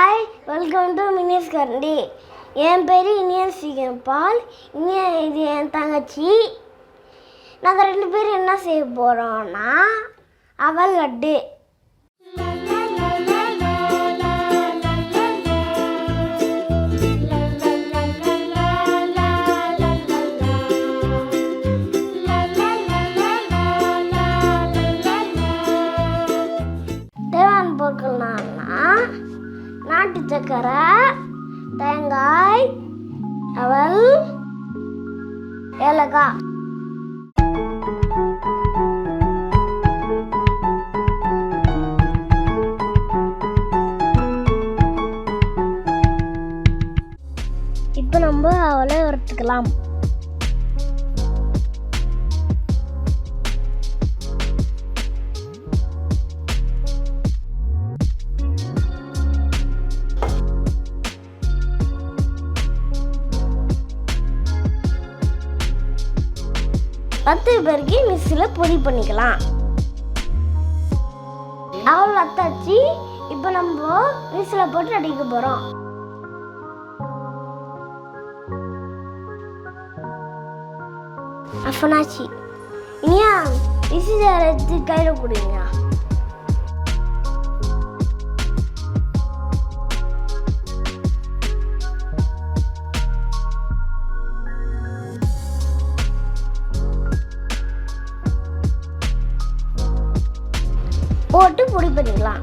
Hi, welcome to மினிஸ் கரண்டி. என் பேர் இனியன் பால். இனியன் இது என் தங்கச்சி. நாங்கள் 2 பேரும் என்ன செய்ய போகிறோன்னா அவல் லட்டு. தேவையான பொருட்கள்னா நாட்டு சக்கரை, தேங்காய், அவல், ஏலக்காய். இப்போ நம்ம அவலை வறுத்துக்கலாம். பத்து பேருக்கு மிக்ஸியில் பொடி பண்ணிக்கலாம். அவள் வத்தாச்சு. இப்போ நம்ம மிக்ஸியில் போட்டு அடிக்க போகிறோம். அப்பனாச்சு இனியா மிக்ஸி எடுத்து கையில் கொடுங்க. போட்டு பொடி பண்ணிக்கலாம்.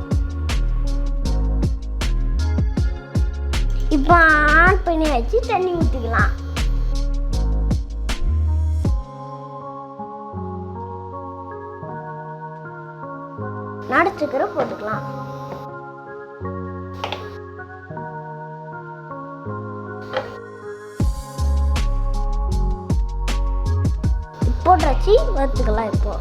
இப்போ ஆன் பண்ணி வச்சு தண்ணி ஊற்றிக்கலாம். நாட்டு சக்கரை போட்டுக்கலாம். போட்டாச்சு, வறுத்துக்கலாம். இப்போ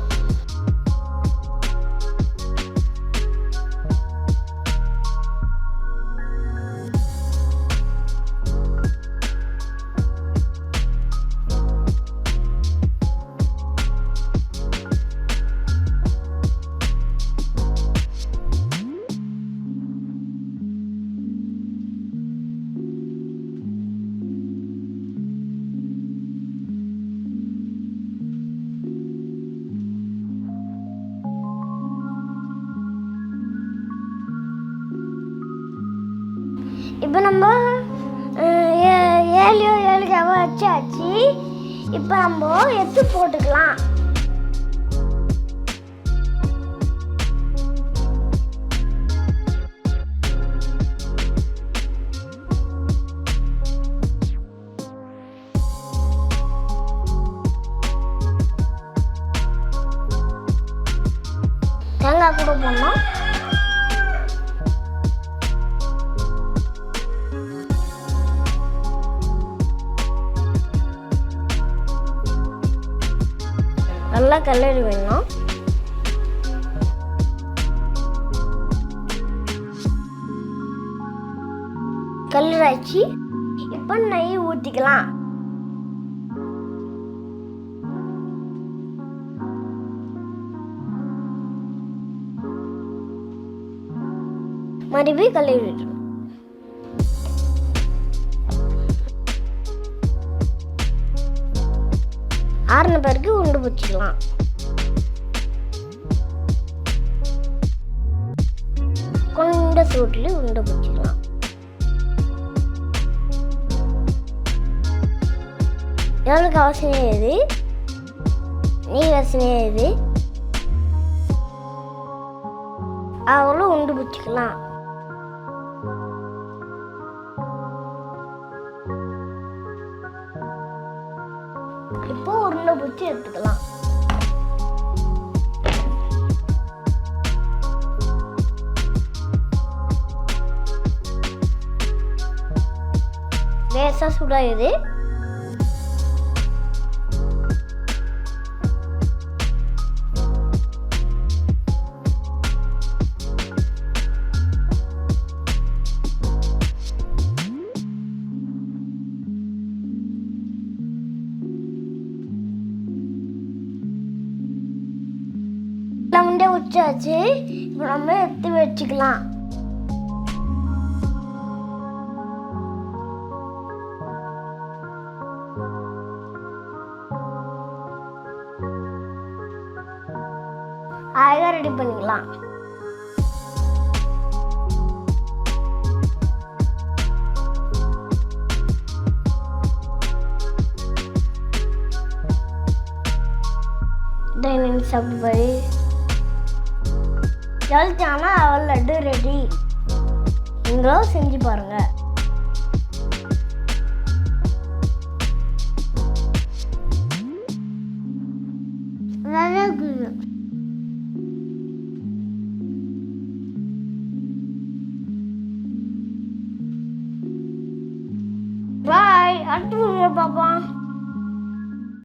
இப்போ நம்ம 7 வச்சாச்சு. இப்போ நம்ம எடுத்து போட்டுக்கலாம். தேங்காய் கூட போடணும். நல்லா கல்லரி வேணும். கல்லராச்சு. இப்போ நெய் ஊற்றிக்கலாம். மறுபடியும் கல்லரி விட்டுரும். ஆறின பிறகு உண்டு பிடிச்சிக்கலாம். கொஞ்ச சூட்டில் உண்டு பிடிச்சிக்கலாம். எவ்வளோக்கு அவசியம் எது, நெய் அவசியம் எது, அவ்வளோ உண்டு பிடிச்சிக்கலாம். இப்போ உருண்டை பிடிச்சி எடுத்துக்கலாம். லேசா சுடாயுது. முண்டை உச்சாச்சு. இப்போ நம்ம எடுத்து வச்சுக்கலாம். ரெடி பண்ணிக்கலாம். சாப்பிட்டு ஜல்தியானா அவல் லட்டு ரெடி. நீங்களும் செஞ்சு பாருங்க. பாய், அடுத்த வீடியோ பார்ப்போம்.